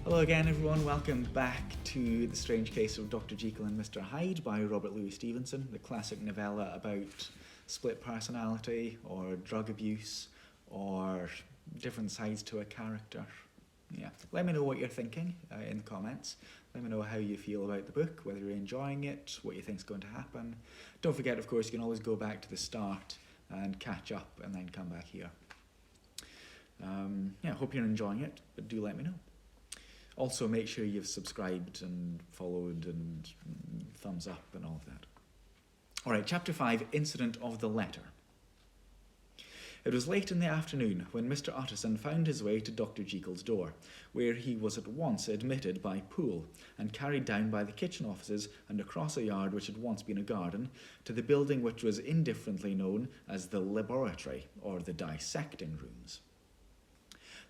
Hello again, everyone. Welcome back to The Strange Case of Dr. Jekyll and Mr. Hyde by Robert Louis Stevenson, the classic novella about split personality or drug abuse or different sides to a character. Yeah, let me know what you're thinking in the comments. Let me know how you feel about the book, whether you're enjoying it, what you think's going to happen. Don't forget, of course, you can always go back to the start and catch up and then come back here. Hope you're enjoying it, but do let me know. Also, make sure you've subscribed and followed and thumbs up and all of that. All right, Chapter 5, Incident of the Letter. It was late in the afternoon when Mr. Utterson found his way to Dr. Jekyll's door, where he was at once admitted by Poole and carried down by the kitchen offices and across a yard which had once been a garden to the building which was indifferently known as the laboratory or the dissecting rooms.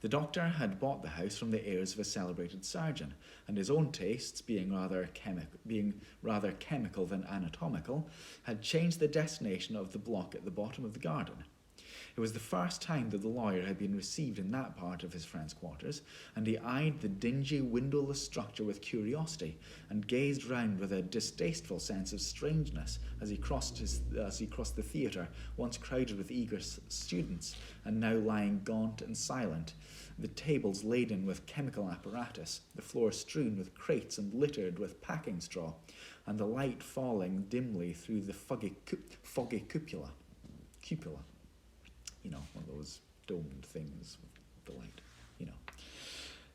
The doctor had bought the house from the heirs of a celebrated surgeon, and his own tastes, being rather chemical than anatomical, had changed the destination of the block at the bottom of the garden. It was the first time that the lawyer had been received in that part of his friend's quarters, and he eyed the dingy, windowless structure with curiosity, and gazed round with a distasteful sense of strangeness as he crossed the theatre, once crowded with eager students, and now lying gaunt and silent, the tables laden with chemical apparatus, the floor strewn with crates and littered with packing straw, and the light falling dimly through the foggy cupola. You know, one of those domed things with the light, you know.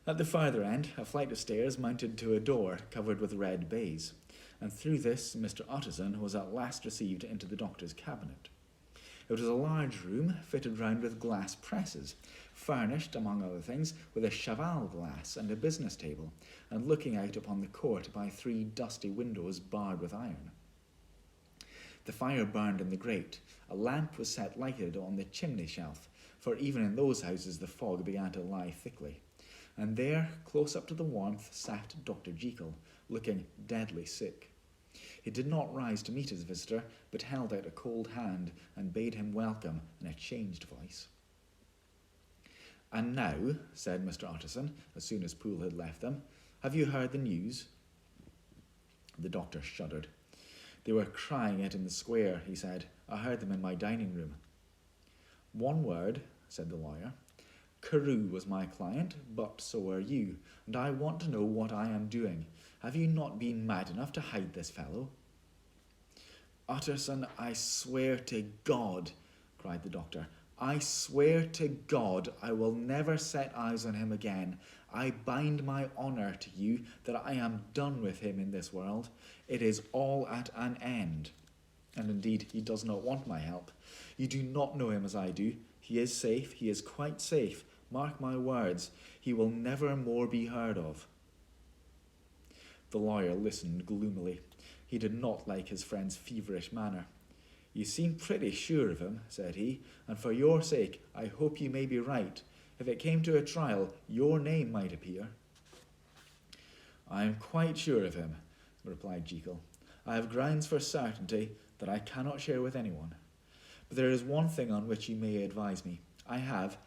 At the farther end, a flight of stairs mounted to a door covered with red baize, and through this Mr. Utterson was at last received into the doctor's cabinet. It was a large room fitted round with glass presses, furnished, among other things, with a cheval glass and a business table, and looking out upon the court by 3 dusty windows barred with iron. The fire burned in the grate. A lamp was set lighted on the chimney shelf, for even in those houses the fog began to lie thickly. And there, close up to the warmth, sat Dr. Jekyll, looking deadly sick. He did not rise to meet his visitor, but held out a cold hand and bade him welcome in a changed voice. "And now," said Mr. Utterson, as soon as Poole had left them, "have you heard the news?" The doctor shuddered. "They were crying it in the square," he said. "I heard them in my dining room." "One word," said the lawyer. "Carew was my client, but so are you, and I want to know what I am doing. Have you not been mad enough to hide this fellow?" "Utterson, I swear to God," cried the doctor. "I swear to God I will never set eyes on him again. I bind my honour to you that I am done with him in this world. It is all at an end. And indeed, he does not want my help. You do not know him as I do. He is safe. He is quite safe. Mark my words. He will never more be heard of." The lawyer listened gloomily. He did not like his friend's feverish manner. "You seem pretty sure of him," said he, "and for your sake I hope you may be right. If it came to a trial, your name might appear." "I am quite sure of him," replied Jekyll. "I have grounds for certainty that I cannot share with anyone. But there is one thing on which you may advise me. I have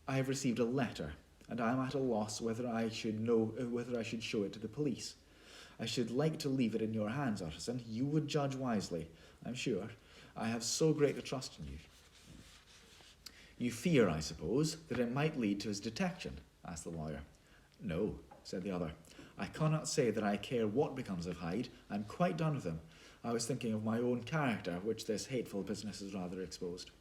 received a letter, and I am at a loss whether I should show it to the police. I should like to leave it in your hands, Utterson. You would judge wisely, I'm sure. I have so great a trust in you." "You fear, I suppose, that it might lead to his detection?" asked the lawyer. "No," said the other. "I cannot say that I care what becomes of Hyde. I am quite done with him. I was thinking of my own character, which this hateful business has rather exposed."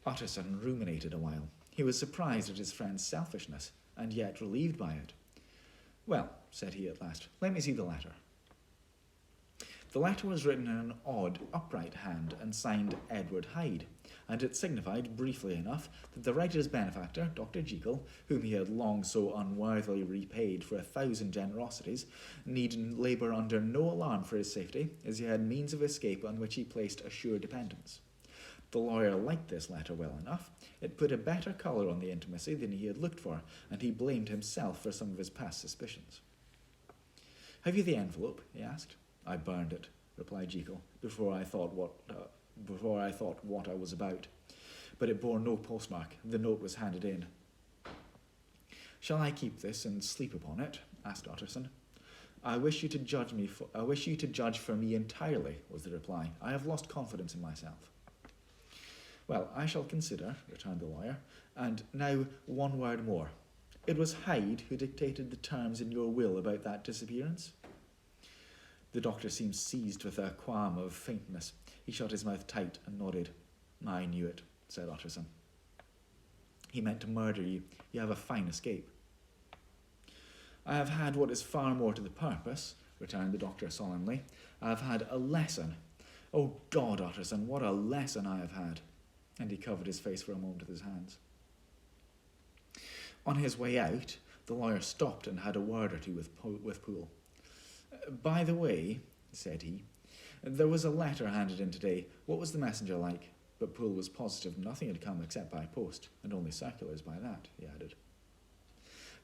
Utterson ruminated a while. He was surprised at his friend's selfishness, and yet relieved by it. "Well," said he at last, "let me see the letter." The letter was written in an odd, upright hand and signed Edward Hyde, and it signified, briefly enough, that the writer's benefactor, Dr. Jekyll, whom he had long so unworthily repaid for 1,000 generosities, need labour under no alarm for his safety, as he had means of escape on which he placed a sure dependence. The lawyer liked this letter well enough. It put a better colour on the intimacy than he had looked for, and he blamed himself for some of his past suspicions. "Have you the envelope?" he asked. "I burned it," replied Jekyll, before I thought what I was about. But it bore no postmark. The note was handed in. Shall I keep this and sleep upon it? Asked Utterson. I wish you to judge for me entirely, was the reply. I have lost confidence in myself. Well, I shall consider, returned the lawyer. And now one word more. It was Hyde who dictated the terms in your will about that disappearance? The doctor seemed seized with a qualm of faintness. He shut his mouth tight and nodded. I knew it, said Utterson. He meant to murder you. You have a fine escape. I have had what is far more to the purpose, returned the doctor solemnly. I have had a lesson. Oh God, Utterson, what a lesson I have had. And he covered his face for a moment with his hands. On his way out, the lawyer stopped and had a word or two with Poole. By the way, said he, there was a letter handed in today. What was the messenger like? But Poole was positive nothing had come except by post, and only circulars by that, he added.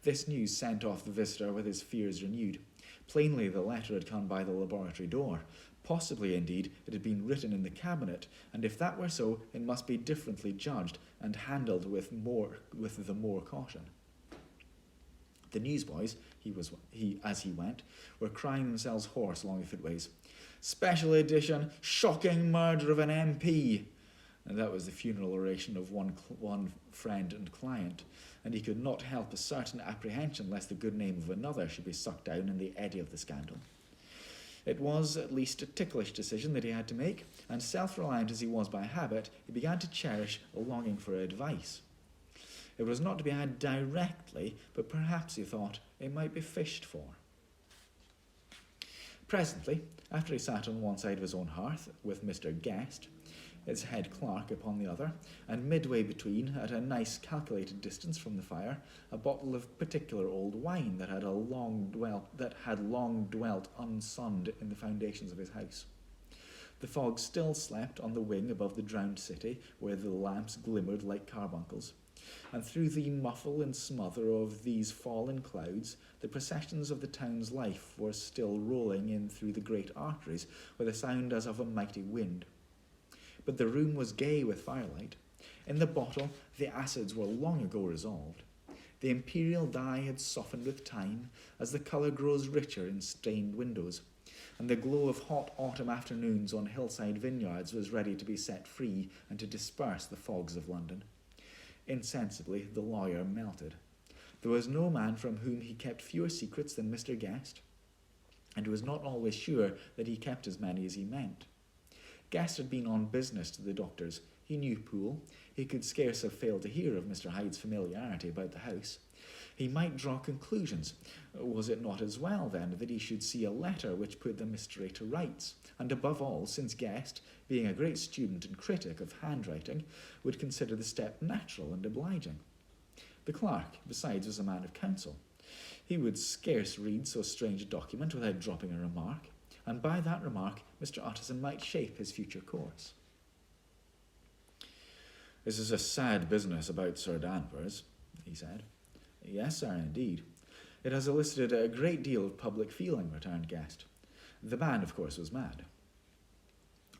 This news sent off the visitor with his fears renewed. Plainly the letter had come by the laboratory door. Possibly, indeed, it had been written in the cabinet, and if that were so, it must be differently judged and handled with the more caution. The newsboys, as he went, were crying themselves hoarse along the footways. Special edition, shocking murder of an MP. And that was the funeral oration of one friend and client, and he could not help a certain apprehension lest the good name of another should be sucked down in the eddy of the scandal. It was at least a ticklish decision that he had to make, and self-reliant as he was by habit, he began to cherish a longing for advice. It was not to be had directly, but perhaps, he thought, it might be fished for. Presently, after he sat on one side of his own hearth with Mr. Guest, his head clerk upon the other, and midway between, at a nice calculated distance from the fire, a bottle of particular old wine that had long dwelt unsunned in the foundations of his house. The fog still slept on the wing above the drowned city, where the lamps glimmered like carbuncles, and through the muffle and smother of these fallen clouds, the processions of the town's life were still rolling in through the great arteries with a sound as of a mighty wind. But the room was gay with firelight. In the bottle, the acids were long ago resolved. The imperial dye had softened with time, as the colour grows richer in stained windows, and the glow of hot autumn afternoons on hillside vineyards was ready to be set free and to disperse the fogs of London. Insensibly, the lawyer melted. There was no man from whom he kept fewer secrets than Mr. Guest, and he was not always sure that he kept as many as he meant. Guest had been on business to the doctor's. He knew Poole. He could scarce have failed to hear of Mr. Hyde's familiarity about the house. He might draw conclusions. Was it not as well, then, that he should see a letter which put the mystery to rights? And above all, since Guest, being a great student and critic of handwriting, would consider the step natural and obliging. The clerk, besides, was a man of counsel. He would scarce read so strange a document without dropping a remark, and by that remark Mr. Utterson might shape his future course. This is a sad business about Sir Danvers, he said. Yes, sir, indeed. It has elicited a great deal of public feeling, returned Guest. The man, of course, was mad.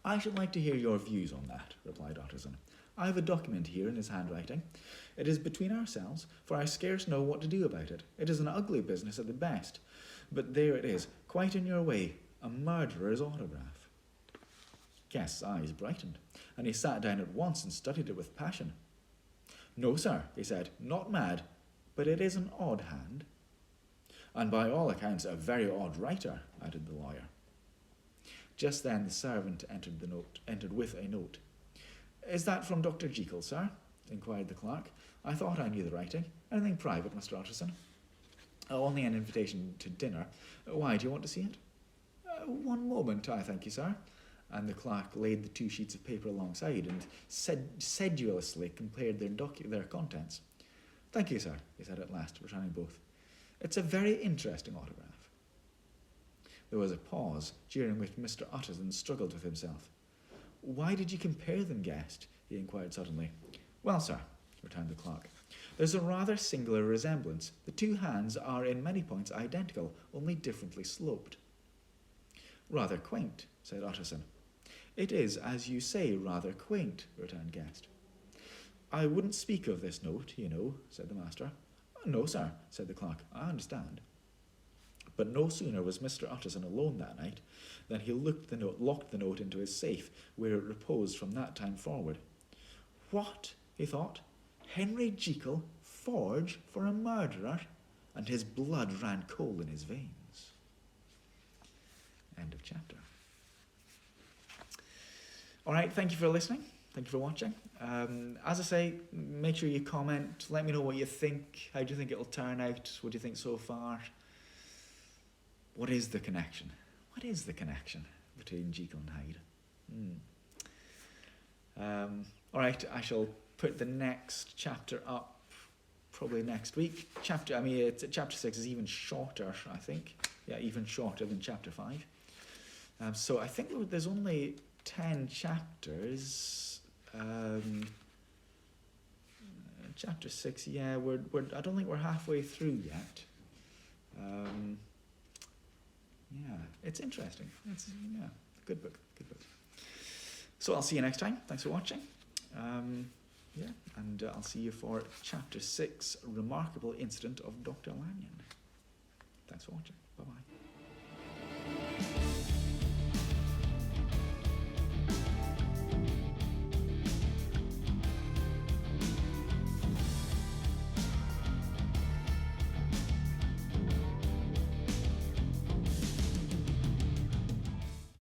I should like to hear your views on that, replied Utterson. I have a document here in his handwriting. It is between ourselves, for I scarce know what to do about it. It is an ugly business at the best, but there it is, quite in your way, a murderer's autograph. Guest's eyes brightened, and he sat down at once and studied it with passion. No, sir, he said, not mad, but it is an odd hand. And by all accounts a very odd writer, added the lawyer. Just then the servant entered with a note. Is that from Dr. Jekyll, sir? Inquired the clerk. I thought I knew the writing. Anything private, Mr. Utterson? Only an invitation to dinner. Why, do you want to see it? One moment, I thank you, sir. And the clerk laid the 2 sheets of paper alongside and sedulously compared their contents. Thank you, sir, he said at last, returning both. It's a very interesting autograph. There was a pause, during which Mr. Utterson struggled with himself. Why did you compare them, Guest? He inquired suddenly. Well, sir, returned the clerk, there's a rather singular resemblance. The 2 hands are in many points identical, only differently sloped. Rather quaint, said Utterson. It is, as you say, rather quaint, returned Guest. I wouldn't speak of this note, you know, said the master. No, sir, said the clerk. I understand. But no sooner was Mr. Utterson alone that night than he locked the note into his safe, where it reposed from that time forward. What, he thought, Henry Jekyll forge for a murderer? And his blood ran cold in his veins. End of chapter. All right, thank you for listening. Thank you for watching. As I say, make sure you comment. Let me know what you think. How do you think it'll turn out? What do you think so far? What is the connection? What is the connection between Jekyll and Hyde? All right, I shall put the next chapter up probably next week. Chapter 6 is even shorter, I think. Yeah, even shorter than chapter 5. So I think there's only 10 chapters. Chapter 6, yeah, I don't think we're halfway through yet. Yeah, it's interesting. It's good book. So I'll see you next time. Thanks for watching. And I'll see you for chapter 6, Remarkable Incident of Dr. Lanyon. Thanks for watching. Bye-bye.